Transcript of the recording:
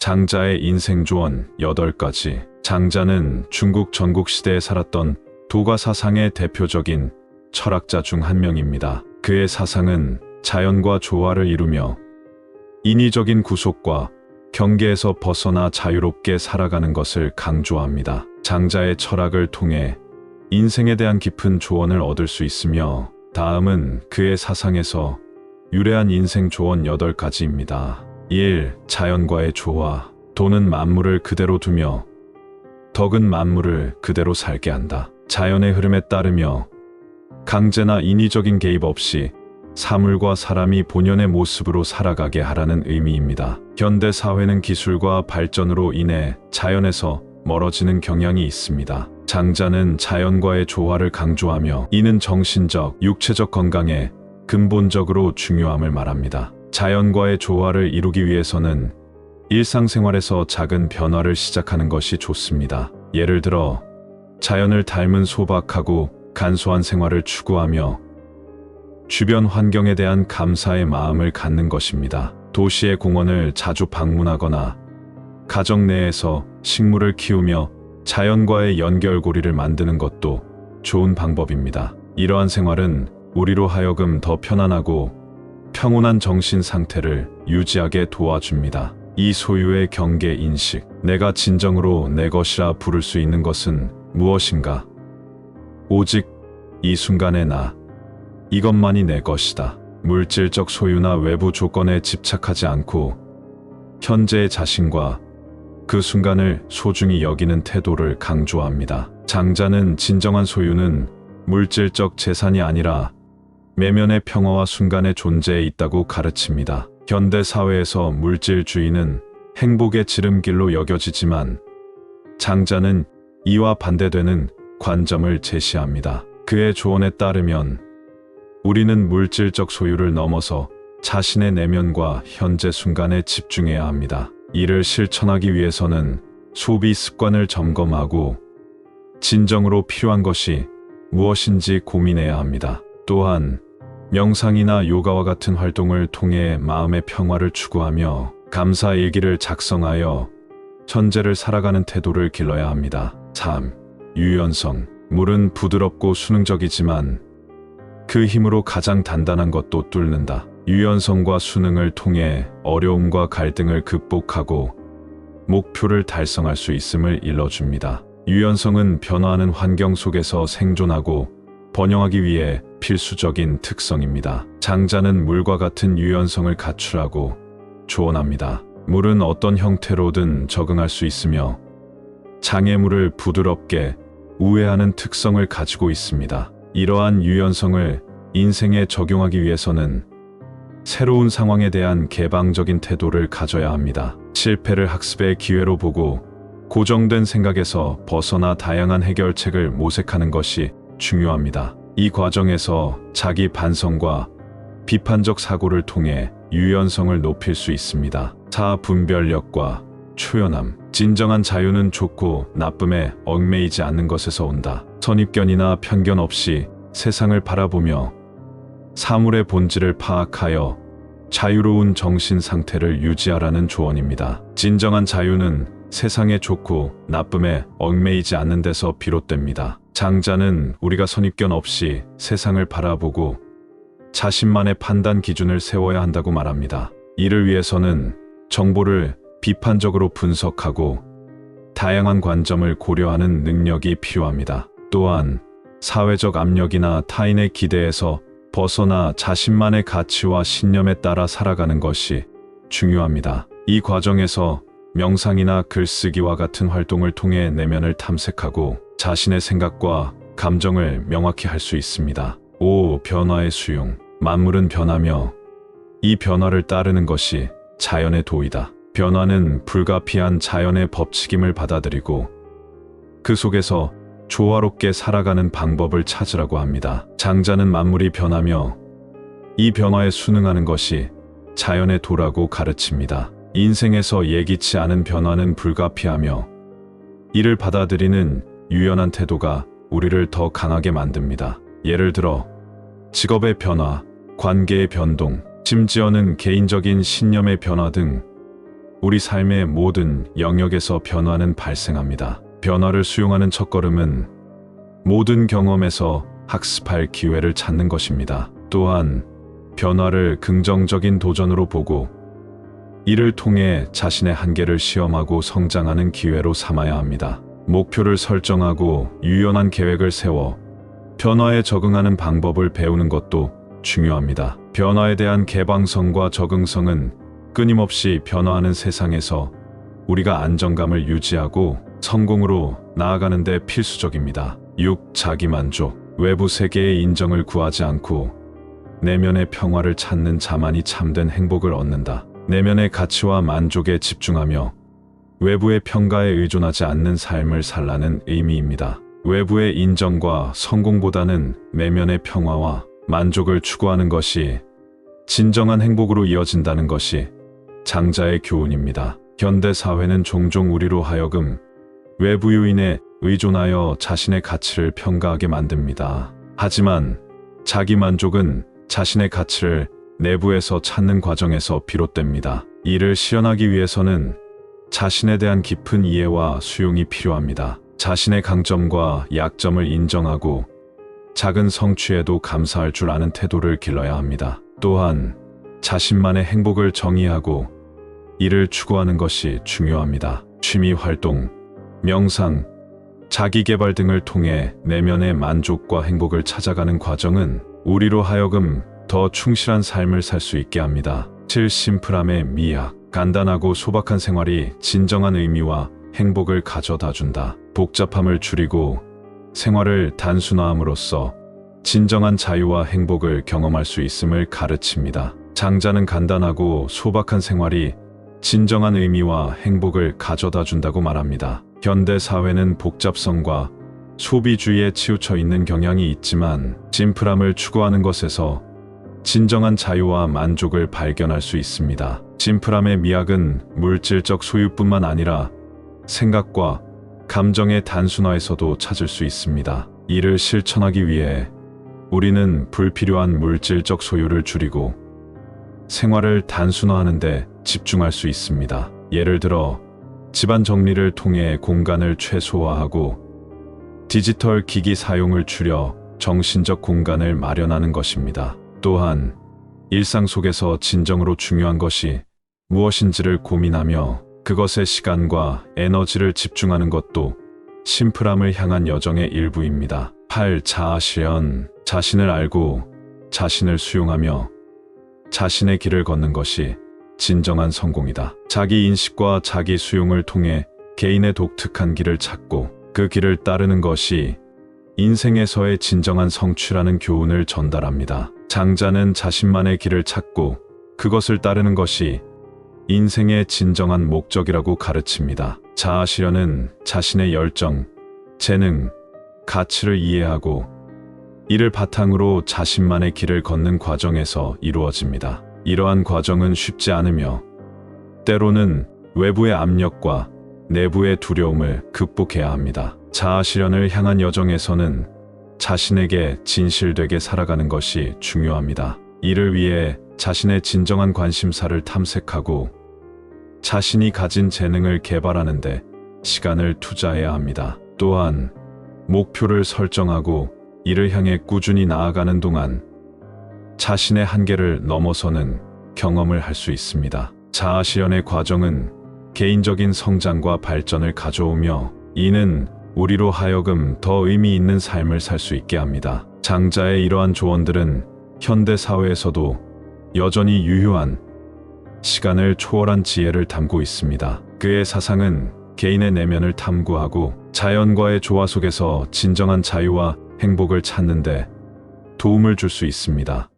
장자의 인생 조언 8가지. 장자는 중국 전국시대에 살았던 도가 사상의 대표적인 철학자 중 한 명입니다. 그의 사상은 자연과 조화를 이루며 인위적인 구속과 경계에서 벗어나 자유롭게 살아가는 것을 강조합니다. 장자의 철학을 통해 인생에 대한 깊은 조언을 얻을 수 있으며, 다음은 그의 사상에서 유래한 인생 조언 8가지입니다. 1. 자연과의 조화. 도는 만물을 그대로 두며 덕은 만물을 그대로 살게 한다. 자연의 흐름에 따르며 강제나 인위적인 개입 없이 사물과 사람이 본연의 모습으로 살아가게 하라는 의미입니다. 현대 사회는 기술과 발전으로 인해 자연에서 멀어지는 경향이 있습니다. 장자는 자연과의 조화를 강조하며 이는 정신적, 육체적 건강에 근본적으로 중요함을 말합니다. 자연과의 조화를 이루기 위해서는 일상생활에서 작은 변화를 시작하는 것이 좋습니다. 예를 들어 자연을 닮은 소박하고 간소한 생활을 추구하며 주변 환경에 대한 감사의 마음을 갖는 것입니다. 도시의 공원을 자주 방문하거나 가정 내에서 식물을 키우며 자연과의 연결고리를 만드는 것도 좋은 방법입니다. 이러한 생활은 우리로 하여금 더 편안하고 평온한 정신 상태를 유지하게 도와줍니다. 이 소유의 경계 인식. 내가 진정으로 내 것이라 부를 수 있는 것은 무엇인가? 오직 이 순간의 나, 이것만이 내 것이다. 물질적 소유나 외부 조건에 집착하지 않고 현재의 자신과 그 순간을 소중히 여기는 태도를 강조합니다. 장자는 진정한 소유는 물질적 재산이 아니라 내면의 평화와 순간의 존재에 있다고 가르칩니다. 현대 사회에서 물질주의는 행복의 지름길로 여겨지지만 장자는 이와 반대되는 관점을 제시합니다. 그의 조언에 따르면 우리는 물질적 소유를 넘어서 자신의 내면과 현재 순간에 집중해야 합니다. 이를 실천하기 위해서는 소비 습관을 점검하고 진정으로 필요한 것이 무엇인지 고민해야 합니다. 또한 명상이나 요가와 같은 활동을 통해 마음의 평화를 추구하며 감사 일기를 작성하여 현재를 살아가는 태도를 길러야 합니다. 3. 유연성. 물은 부드럽고 수능적이지만 그 힘으로 가장 단단한 것도 뚫는다. 유연성과 수능을 통해 어려움과 갈등을 극복하고 목표를 달성할 수 있음을 일러줍니다. 유연성은 변화하는 환경 속에서 생존하고 번영하기 위해 필수적인 특성입니다. 장자는 물과 같은 유연성을 갖추라고 조언합니다. 물은 어떤 형태로든 적응할 수 있으며 장애물을 부드럽게 우회하는 특성을 가지고 있습니다. 이러한 유연성을 인생에 적용하기 위해서는 새로운 상황에 대한 개방적인 태도를 가져야 합니다. 실패를 학습의 기회로 보고 고정된 생각에서 벗어나 다양한 해결책을 모색하는 것이 중요합니다. 이 과정에서 자기 반성과 비판적 사고를 통해 유연성을 높일 수 있습니다. 타 분별력과 초연함. 진정한 자유는 좋고 나쁨에 얽매이지 않는 것에서 온다. 선입견이나 편견 없이 세상을 바라보며 사물의 본질을 파악하여 자유로운 정신 상태를 유지하라는 조언입니다. 진정한 자유는 세상에 좋고 나쁨에 얽매이지 않는 데서 비롯됩니다. 장자는 우리가 선입견 없이 세상을 바라보고 자신만의 판단 기준을 세워야 한다고 말합니다. 이를 위해서는 정보를 비판적으로 분석하고 다양한 관점을 고려하는 능력이 필요합니다. 또한 사회적 압력이나 타인의 기대에서 벗어나 자신만의 가치와 신념에 따라 살아가는 것이 중요합니다. 이 과정에서 명상이나 글쓰기와 같은 활동을 통해 내면을 탐색하고 자신의 생각과 감정을 명확히 할 수 있습니다. 5. 변화의 수용. 만물은 변하며 이 변화를 따르는 것이 자연의 도이다. 변화는 불가피한 자연의 법칙임을 받아들이고 그 속에서 조화롭게 살아가는 방법을 찾으라고 합니다. 장자는 만물이 변하며 이 변화에 순응하는 것이 자연의 도라고 가르칩니다. 인생에서 예기치 않은 변화는 불가피하며 이를 받아들이는 유연한 태도가 우리를 더 강하게 만듭니다. 예를 들어 직업의 변화, 관계의 변동, 심지어는 개인적인 신념의 변화 등 우리 삶의 모든 영역에서 변화는 발생합니다. 변화를 수용하는 첫걸음은 모든 경험에서 학습할 기회를 찾는 것입니다. 또한 변화를 긍정적인 도전으로 보고 이를 통해 자신의 한계를 시험하고 성장하는 기회로 삼아야 합니다. 목표를 설정하고 유연한 계획을 세워 변화에 적응하는 방법을 배우는 것도 중요합니다. 변화에 대한 개방성과 적응성은 끊임없이 변화하는 세상에서 우리가 안정감을 유지하고 성공으로 나아가는 데 필수적입니다. 6. 자기만족. 외부 세계의 인정을 구하지 않고 내면의 평화를 찾는 자만이 참된 행복을 얻는다. 내면의 가치와 만족에 집중하며 외부의 평가에 의존하지 않는 삶을 살라는 의미입니다. 외부의 인정과 성공보다는 내면의 평화와 만족을 추구하는 것이 진정한 행복으로 이어진다는 것이 장자의 교훈입니다. 현대 사회는 종종 우리로 하여금 외부 요인에 의존하여 자신의 가치를 평가하게 만듭니다. 하지만 자기 만족은 자신의 가치를 내부에서 찾는 과정에서 비롯됩니다. 이를 실현하기 위해서는 자신에 대한 깊은 이해와 수용이 필요합니다. 자신의 강점과 약점을 인정하고 작은 성취에도 감사할 줄 아는 태도를 길러야 합니다. 또한 자신만의 행복을 정의하고 이를 추구하는 것이 중요합니다. 취미 활동, 명상, 자기개발 등을 통해 내면의 만족과 행복을 찾아가는 과정은 우리로 하여금 더 충실한 삶을 살 수 있게 합니다. 7. 심플함의 미학. 간단하고 소박한 생활이 진정한 의미와 행복을 가져다 준다. 복잡함을 줄이고 생활을 단순화함으로써 진정한 자유와 행복을 경험할 수 있음을 가르칩니다. 장자는 간단하고 소박한 생활이 진정한 의미와 행복을 가져다 준다고 말합니다. 현대 사회는 복잡성과 소비주의에 치우쳐 있는 경향이 있지만 심플함을 추구하는 것에서 진정한 자유와 만족을 발견할 수 있습니다. 심플함의 미학은 물질적 소유뿐만 아니라 생각과 감정의 단순화에서도 찾을 수 있습니다. 이를 실천하기 위해 우리는 불필요한 물질적 소유를 줄이고 생활을 단순화하는 데 집중할 수 있습니다. 예를 들어 집안 정리를 통해 공간을 최소화하고 디지털 기기 사용을 줄여 정신적 공간을 마련하는 것입니다. 또한 일상 속에서 진정으로 중요한 것이 무엇인지를 고민하며 그것에 시간과 에너지를 집중하는 것도 심플함을 향한 여정의 일부입니다. 8. 자아실현. 자신을 알고 자신을 수용하며 자신의 길을 걷는 것이 진정한 성공이다. 자기 인식과 자기 수용을 통해 개인의 독특한 길을 찾고 그 길을 따르는 것이 인생에서의 진정한 성취라는 교훈을 전달합니다. 장자는 자신만의 길을 찾고 그것을 따르는 것이 인생의 진정한 목적이라고 가르칩니다. 자아실현은 자신의 열정, 재능, 가치를 이해하고 이를 바탕으로 자신만의 길을 걷는 과정에서 이루어집니다. 이러한 과정은 쉽지 않으며 때로는 외부의 압력과 내부의 두려움을 극복해야 합니다. 자아실현을 향한 여정에서는 자신에게 진실되게 살아가는 것이 중요합니다. 이를 위해 자신의 진정한 관심사를 탐색하고 자신이 가진 재능을 개발하는 데 시간을 투자해야 합니다. 또한 목표를 설정하고 이를 향해 꾸준히 나아가는 동안 자신의 한계를 넘어서는 경험을 할 수 있습니다. 자아실현의 과정은 개인적인 성장과 발전을 가져오며 이는 우리로 하여금 더 의미 있는 삶을 살 수 있게 합니다. 장자의 이러한 조언들은 현대 사회에서도 여전히 유효한 시간을 초월한 지혜를 담고 있습니다. 그의 사상은 개인의 내면을 탐구하고 자연과의 조화 속에서 진정한 자유와 행복을 찾는 데 도움을 줄 수 있습니다.